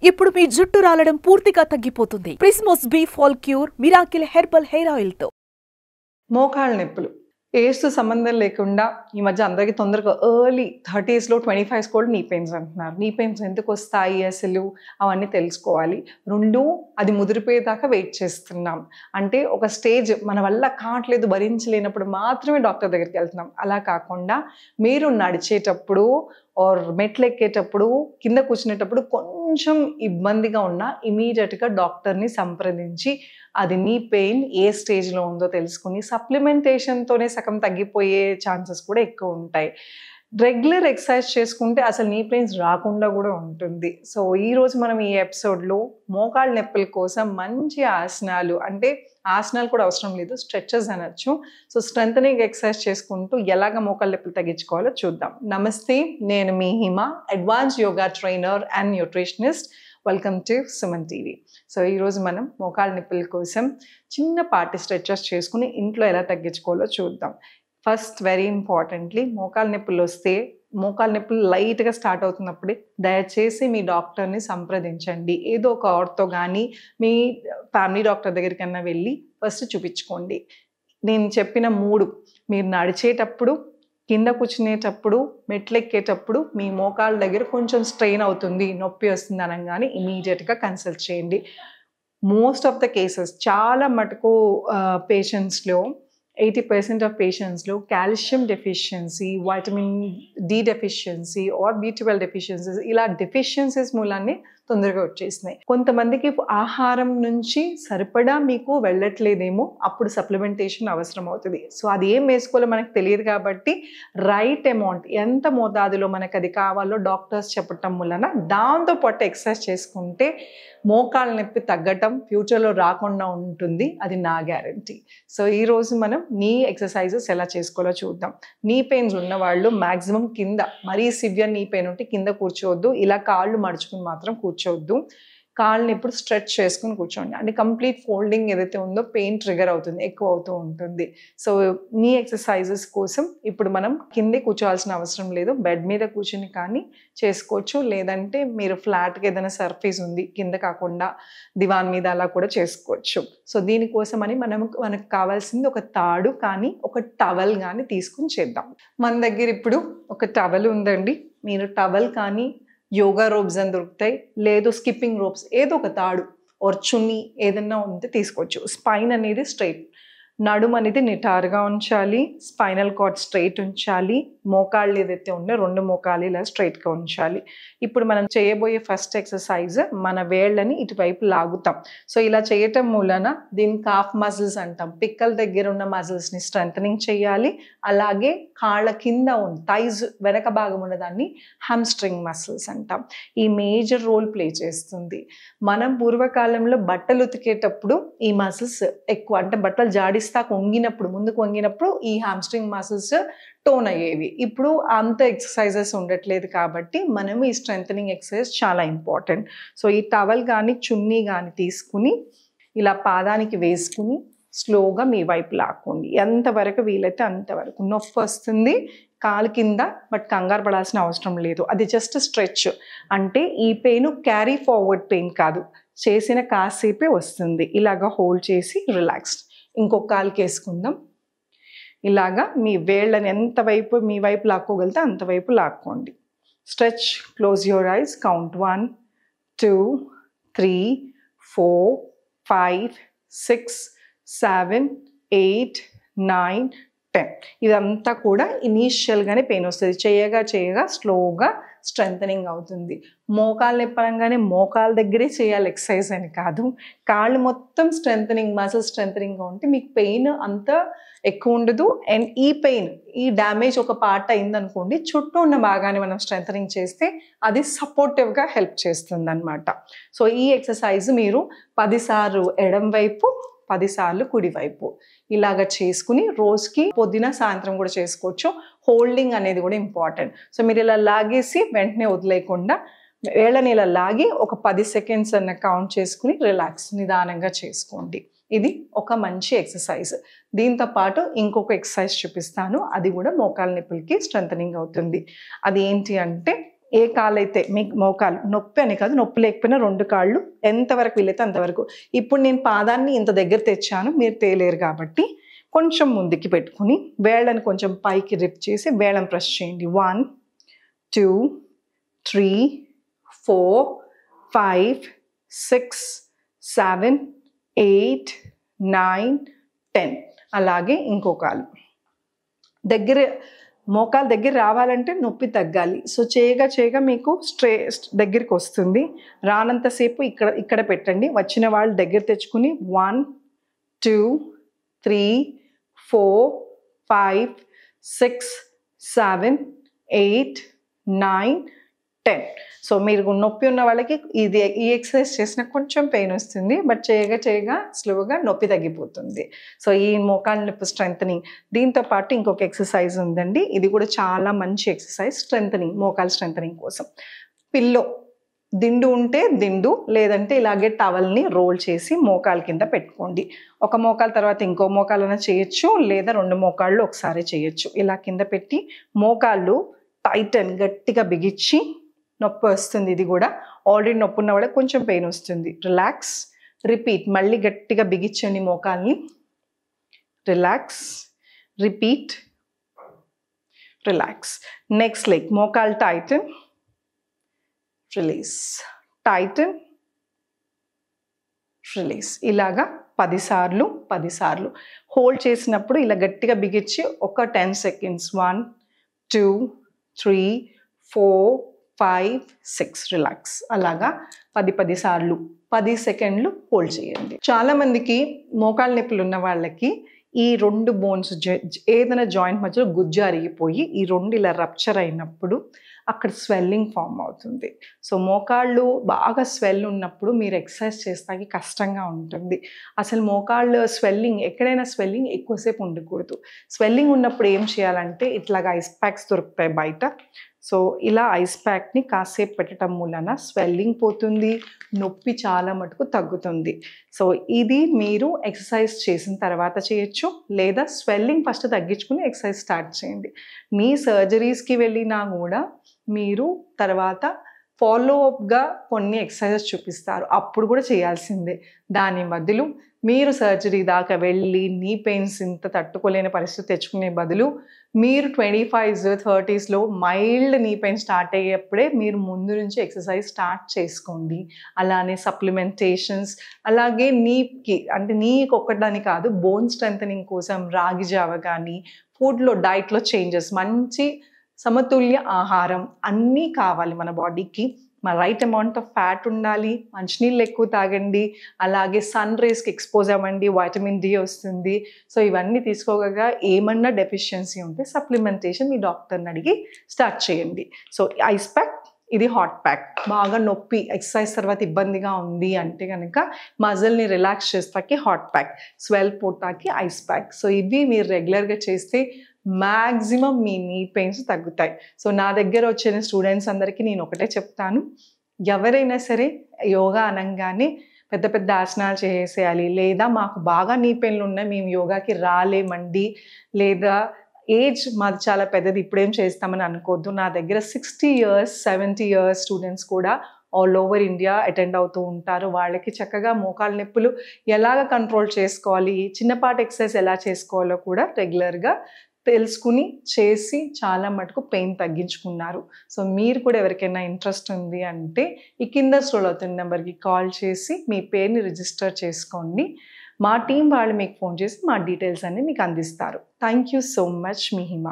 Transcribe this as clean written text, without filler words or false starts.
ఇప్పుడు మీ జుట్టు రాలడం పూర్తిగా తగ్గిపోతుంది. Prismos be fall cure miracle herbal hair oil తో. మోకాళ్ళ నొప్పులు ఏజ్తో సంబంధం లేకుండా ఈ మధ్య అందరికీ తొందరగా ఎర్లీ 30sలో 25s కూడా నీ పెయిన్స్ అంటున్నారు. నీ పెయిన్స్ ఎందుకు వస్తాయి అసలు అవన్నీ తెలుసుకోవాలి. రెండు, అది ముదిరిపోయేదాకా వెయిట్ చేస్తున్నాం. అంటే ఒక స్టేజ్ మన వల్ల కావట్లేదు, భరించలేనప్పుడు మాత్రమే డాక్టర్ దగ్గరికి వెళ్తున్నాం. అలా కాకుండా మీరు నడిచేటప్పుడు ఆర్ మెట్లు ఎక్కేటప్పుడు, కింద కూర్చునేటప్పుడు కొంచెం ఇబ్బందిగా ఉన్నా ఇమీడియట్గా డాక్టర్ని సంప్రదించి అది నీ పెయిన్ ఏ స్టేజ్లో ఉందో తెలుసుకుని సప్లిమెంటేషన్తోనే సగం తగ్గిపోయే ఛాన్సెస్ కూడా ఎక్కువ ఉంటాయి. రెగ్యులర్ ఎక్సర్సైజ్ చేసుకుంటే అసలు నీ పెయిన్స్ రాకుండా కూడా ఉంటుంది. సో ఈరోజు మనం ఈ ఎపిసోడ్లో మోకాళ్ళ నొప్పుల కోసం మంచి ఆసనాలు, అంటే ఆసనాలు కూడా అవసరం లేదు, స్ట్రెచెస్ అనొచ్చు. సో స్ట్రెంథనింగ్ ఎక్సర్సైజ్ చేసుకుంటూ ఎలాగ మోకాళ్ళ నొప్పులు తగ్గించుకోవాలో చూద్దాం. నమస్తే, నేను మీ Hima, advance yoga trainer and nutritionist. Welcome to Suman TV. So ఈరోజు మనం మోకాళ్ళ నొప్పుల కోసం చిన్నపాటి స్ట్రెచెస్ చేసుకుని ఇంట్లో ఎలా తగ్గించుకోవాలో చూద్దాం. ఫస్ట్, వెరీ ఇంపార్టెంట్లీ, మోకాళ్ళ నొప్పులు వస్తే, మోకాళ్ళ నొప్పులు లైట్గా స్టార్ట్ అవుతున్నప్పుడే దయచేసి మీ డాక్టర్ని సంప్రదించండి. ఏదో ఒక ఆర్తో కానీ మీ ఫ్యామిలీ డాక్టర్ దగ్గరికన్నా వెళ్ళి ఫస్ట్ చూపించుకోండి. నేను చెప్పిన 3, మీరు నడిచేటప్పుడు, కింద కూర్చునేటప్పుడు, మెట్లు ఎక్కేటప్పుడు మీ మోకాళ్ళ దగ్గర కొంచెం స్ట్రెయిన్ అవుతుంది, నొప్పి వస్తుంది అనగానే ఇమీడియట్గా కన్సల్ట్ చేయండి. మోస్ట్ ఆఫ్ ద కేసెస్, చాలా మటుకు పేషెంట్స్లో 80% ఆఫ్ పేషెంట్స్లో calcium deficiency, vitamin D deficiency or B12 deficiencies, ఇలా డెఫిషియన్సీస్ మూలాన్ని తొందరగా వచ్చేసినాయి. కొంతమందికి ఆహారం నుంచి సరిపడా మీకు వెళ్ళట్లేదేమో, అప్పుడు సప్లిమెంటేషన్ అవసరం అవుతుంది. సో అది ఏం వేసుకోవాలో మనకు తెలియదు కాబట్టి రైట్ అమౌంట్, ఎంత మోతాదులో మనకు అది కావాలో డాక్టర్స్ చెప్పటం వలన దాంతో పాటు ఎక్సర్సైజ్ చేసుకుంటే మోకాళ్ళ నొప్పి తగ్గటం ఫ్యూచర్లో రాకుండా ఉంటుంది. అది నా గ్యారంటీ. సో ఈరోజు మనం నీ ఎక్సర్సైజెస్ ఎలా చేసుకోవాలో చూద్దాం. నీ పెయిన్స్ ఉన్నవాళ్ళు మ్యాక్సిమం కింద, మరీ సివియర్ నీ పెయిన్ ఉంటే కింద కూర్చోవద్దు, ఇలా కాళ్ళు మడుచుకుని మాత్రం కూర్చోవద్దు. కాళ్ళని ఇప్పుడు స్ట్రెచ్ చేసుకుని కూర్చోండి. అంటే కంప్లీట్ ఫోల్డింగ్ ఏదైతే ఉందో పెయిన్ ట్రిగర్ అవుతుంది, ఎక్కువ అవుతూ ఉంటుంది. సో నీ ఎక్సర్సైజెస్ కోసం ఇప్పుడు మనం కిందే కూర్చోవాల్సిన అవసరం లేదు, బెడ్ మీద కూర్చుని కానీ చేసుకోవచ్చు. లేదంటే మీరు ఫ్లాట్గా ఏదైనా సర్ఫేస్ ఉంది కింద కాకుండా దివాన్ మీద, అలా కూడా చేసుకోవచ్చు. సో దీనికోసమని మనకు కావాల్సింది ఒక తాడు కానీ ఒక టవల్ కానీ తీసుకుని చేద్దాం. మన దగ్గర ఇప్పుడు ఒక టవల్ ఉందండి. మీరు టవల్ కానీ యోగా రోప్స్ అని దొరుకుతాయి, లేదు స్కిప్పింగ్ రోప్స్, ఏదో ఒక తాడు ఆర్ చున్నీ ఏదన్నా ఉంటే తీసుకోవచ్చు. స్పైన్ అనేది స్ట్రైట్, నడుము అనేది నిటారుగా ఉంచాలి, స్పైనల్ కార్డ్ స్ట్రైట్ ఉంచాలి, మోకాళ్ళు ఏదైతే ఉందో 2 మోకాళ్ళు ఇలా స్ట్రైట్గా ఉంచాలి. ఇప్పుడు మనం చేయబోయే ఫస్ట్ ఎక్సర్సైజ్, మన వేళ్ళని ఇటువైపు లాగుతాం. సో ఇలా చేయటం మూలన దీని కాఫ్ మజిల్స్ అంటాం, పిక్కల దగ్గర ఉన్న మజిల్స్ని స్ట్రెంథనింగ్ చేయాలి. అలాగే కాళ్ళ కింద ఉన్న థైజ్ వెనక భాగం ఉన్నదాన్ని హ్యామ్స్ట్రింగ్ మసిల్స్ అంటాం. ఈ మేజర్ రోల్ ప్లే చేస్తుంది. మనం పూర్వకాలంలో బట్టలు ఉతికేటప్పుడు ఈ మసిల్స్ ఎక్కువ, అంటే బట్టలు జాడిస్తాక వంగినప్పుడు, ముందుకు వంగినప్పుడు ఈ హ్యామ్స్ట్రింగ్ మసిల్స్ టోన్ అయ్యేవి. ఇప్పుడు అంత ఎక్సర్సైజెస్ ఉండట్లేదు కాబట్టి మనం ఈ స్ట్రెంథనింగ్ ఎక్సర్సైజ్ చాలా ఇంపార్టెంట్. సో ఈ టవల్ కానీ చున్నీ కానీ తీసుకుని ఇలా పాదానికి వేసుకుని స్లోగా మీ వైపు లాక్కోండి. ఎంతవరకు వీలైతే అంతవరకు. నొప్పి వస్తుంది కాలు కింద, బట్ కంగారు పడాల్సిన అవసరం లేదు. అది జస్ట్ స్ట్రెచ్, అంటే ఈ పెయిన్ క్యారీ ఫార్వర్డ్ పెయిన్ కాదు, చేసిన కాసేపే వస్తుంది. ఇలాగా హోల్డ్ చేసి రిలాక్స్డ్. ఇంకొక కాలుకి వేసుకుందాం. ఇలాగా మీ వేళ్ళని ఎంతవైపు మీ వైపు లాక్కోగలితే అంతవైపు లాక్కోండి. Stretch, close your eyes, count 1 2 3 4 5 6 7 8 9 10. ఇదంతా కూడా ఇనీషియల్గానే పెయిన్ వస్తుంది. చేయగా స్లోగా స్ట్రెంథనింగ్ అవుతుంది. మోకాలు నొప్పి మోకాళ్ళ దగ్గరే చేయాలి ఎక్సర్సైజ్ అని కాదు, కాళ్ళు మొత్తం స్ట్రెంథనింగ్, మసిల్ స్ట్రెంథనింగ్గా ఉంటే మీకు పెయిన్ అంత ఎక్కువ ఉండదు. అండ్ ఈ పెయిన్, ఈ డ్యామేజ్ ఒక పార్ట్ అయిందనుకోండి, చుట్టూ ఉన్న భాగాన్ని మనం స్ట్రెంథనింగ్ చేస్తే అది సపోర్టివ్గా హెల్ప్ చేస్తుంది అనమాట. సో ఈ ఎక్సర్సైజ్ మీరు 10 సార్లు ఎడం వైపు, 10 సార్లు కుడివైపు ఇలాగ చేసుకుని రోజుకి పొద్దున సాయంత్రం కూడా చేసుకోవచ్చు. హోల్డింగ్ అనేది కూడా ఇంపార్టెంట్. సో మీరు ఇలా లాగేసి వెంటనే వదిలేయకుండా వేళ్ళని ఇలా లాగి ఒక 10 సెకండ్స్ అన్న కౌంట్ చేసుకుని రిలాక్స్ నిదానంగా చేసుకోండి. ఇది ఒక మంచి ఎక్సర్సైజ్. దీంతో పాటు ఇంకొక ఎక్సర్సైజ్ చూపిస్తాను, అది కూడా మోకాళ్ళ నొప్పులకి స్ట్రెంథనింగ్ అవుతుంది. అది ఏంటి అంటే ఏ కాలు అయితే మీకు మోకాలు నొప్పి అని కాదు, నొప్పి లేకపోయినా 2 కాళ్ళు ఎంతవరకు వీలైతే అంతవరకు. ఇప్పుడు నేను పాదాన్ని ఇంత దగ్గర తెచ్చాను, మీరు తేలేరు కాబట్టి కొంచెం ముందుకి పెట్టుకుని వేళ్ళని కొంచెం పైకి రిప్ చేసి వేళ్ళని ప్రెస్ చేయండి. 1 2 3 4 5 6 7 8 9 10. అలాగే ఇంకో కాలు దగ్గర, మోకాలు దగ్గర రావాలంటే నొప్పి తగ్గాలి. సో చేయగా మీకు దగ్గరికి వస్తుంది. రానంతసేపు ఇక్కడ పెట్టండి. వచ్చిన వాళ్ళు దగ్గర తెచ్చుకుని 1 2 3 4 5 6 7 8 9 10. సో మీరు నొప్పి ఉన్న వాళ్ళకి ఈ ఎక్సర్సైజ్ చేసిన కొంచెం పెయిన్ వస్తుంది, బట్ చేయగా స్లోగా నొప్పి తగ్గిపోతుంది. సో ఈ మోకాళ్ళ నొప్పి స్ట్రెంథనింగ్. దీంతో పాటు ఇంకొక ఎక్సర్సైజ్ ఉందండి, ఇది కూడా చాలా మంచి ఎక్సర్సైజ్ స్ట్రెంథనింగ్, మోకాళ్ళ స్ట్రెంథనింగ్ కోసం. పిల్లో దిండు ఉంటే దిండు, లేదంటే ఇలాగే టవల్ని రోల్ చేసి మోకాల కింద పెట్టుకోండి. ఒక మోకాల తర్వాత ఇంకో మోకాలైనా చేయొచ్చు, లేదా 2 మోకాళ్ళు ఒకసారి చేయొచ్చు. ఇలా కింద పెట్టి మోకాళ్ళు టైటన్ గట్టిగా బిగించి, నొప్పి వస్తుంది, ఇది కూడా ఆల్రెడీ నొప్పి ఉన్న వాళ్ళకి కొంచెం పెయిన్ వస్తుంది. Relax, repeat. మళ్ళీ గట్టిగా బిగించండి మోకాల్ని. Relax, repeat, relax. Next leg మోకాల్ టైటన్, రిలీజ్, టైటన్, రిలీజ్. ఇలాగా 10 సార్లు హోల్డ్ చేసినప్పుడు ఇలా గట్టిగా బిగించి ఒక 10 సెకండ్స్. 1 2 3 4 5 6 రిలాక్స్. అలాగా 10 సార్లు 10 సెకండ్లు హోల్డ్ చేయండి. చాలా మందికి మోకాళ్ళ నొప్పులు ఉన్న వాళ్ళకి ఈ 2 బోన్స్ ఏదైనా జాయింట్ మధ్యలో గుజ్జు అరిగిపోయి ఈ 2 ఇలా రప్చర్ అయినప్పుడు అక్కడ స్వెల్లింగ్ ఫామ్ అవుతుంది. సో మోకాళ్ళు బాగా స్వెల్ ఉన్నప్పుడు మీరు ఎక్సర్సైజ్ చేస్తానికి కష్టంగా ఉంటుంది. అసలు మోకాళ్ళు స్వెల్లింగ్, ఎక్కడైనా స్వెల్లింగ్ ఎక్కువసేపు ఉండకూడదు. స్వెల్లింగ్ ఉన్నప్పుడు ఏం చేయాలంటే ఇట్లాగా ఐస్ ప్యాక్స్ దొరుకుతాయి బయట. సో ఇలా ఐస్ ప్యాక్ని కాసేపు పెట్టడం మూలన స్వెల్లింగ్ పోతుంది, నొప్పి చాలా మటుకు తగ్గుతుంది. సో ఇది మీరు ఎక్సర్సైజ్ చేసిన తర్వాత చేయొచ్చు, లేదా స్వెల్లింగ్ ఫస్ట్ తగ్గించుకుని ఎక్సర్సైజ్ స్టార్ట్ చేయండి. మీ సర్జరీస్కి వెళ్ళినా కూడా మీరు తర్వాత ఫాలో అప్గా కొన్ని ఎక్సర్సైజెస్ చూపిస్తారు, అప్పుడు కూడా చేయాల్సిందే. దాని బదులు మీరు సర్జరీ దాకా వెళ్ళి నీ పెయిన్స్ ఇంత తట్టుకోలేని పరిస్థితి తెచ్చుకునే బదులు మీరు 25s 30sలో మైల్డ్ నీ పెయిన్ స్టార్ట్ అయ్యేప్పుడే మీరు ముందు నుంచి ఎక్సర్సైజ్ స్టార్ట్ చేసుకోండి. అలానే సప్లిమెంటేషన్స్, అలాగే నీకి అంటే నీకు ఒక్కటని కాదు, బోన్ స్ట్రెంథనింగ్ కోసం రాగి జావ కానీ, ఫుడ్లో డైట్లో చేంజెస్, మంచి సమతుల్య ఆహారం అన్నీ కావాలి మన బాడీకి. రైట్ అమౌంట్ ఆఫ్ ఫ్యాట్ ఉండాలి, మంచినీళ్ళు ఎక్కువ తాగండి, అలాగే సన్ రేస్కి ఎక్స్పోజ్ అవ్వండి, వైటమిన్ డి వస్తుంది. సో ఇవన్నీ తీసుకోగా ఏమన్నా డెఫిషియన్సీ ఉంటే సప్లిమెంటేషన్ మీ డాక్టర్ని అడిగి స్టార్ట్ చేయండి. సో ఐస్ ప్యాక్, ఇది హాట్ ప్యాక్. బాగా నొప్పి ఎక్సర్సైజ్ తర్వాత ఇబ్బందిగా ఉంది అంటే కనుక మజిల్ని రిలాక్స్ చేస్తాకి హాట్ ప్యాక్, స్వెల్ పోటాకి ఐస్ ప్యాక్. సో ఇవి మీరు రెగ్యులర్గా చేస్తే మ్యాక్సిమం మీ నీ పెయిన్స్ తగ్గుతాయి. సో నా దగ్గర వచ్చిన స్టూడెంట్స్ అందరికీ నేను ఒకటే చెప్తాను, ఎవరైనా సరే యోగా అనగానే పెద్ద పెద్ద ఆసనాలు చేసేయాలి, లేదా మాకు బాగా నీ పెయిన్లు ఉన్నాయి మేము యోగాకి రాలేమండి, లేదా ఏజ్ మాది చాలా పెద్దది ఇప్పుడేం చేస్తామని అనుకోవద్దు. నా దగ్గర 60 years 70 years స్టూడెంట్స్ కూడా ఆల్ ఓవర్ ఇండియా అటెండ్ అవుతూ ఉంటారు. వాళ్ళకి చక్కగా మోకాళ్ళ నొప్పులు ఎలాగ కంట్రోల్ చేసుకోవాలి, చిన్నపాటి ఎక్సర్సైజ్ ఎలా చేసుకోవాలో కూడా రెగ్యులర్గా తెలుసుకుని చేసి చాలా మటుకు పెయిన్ తగ్గించుకున్నారు. సో మీరు కూడా ఎవరికైనా ఇంట్రెస్ట్ ఉంది అంటే ఈ కింద స్క్రోల్ అవుతున్న నెంబర్కి కాల్ చేసి మీ పేరుని రిజిస్టర్ చేసుకోండి. మా టీం వాళ్ళు మీకు ఫోన్ చేసి మా డీటెయిల్స్ అన్ని మీకు అందిస్తారు. Thank you so much. Me Hima.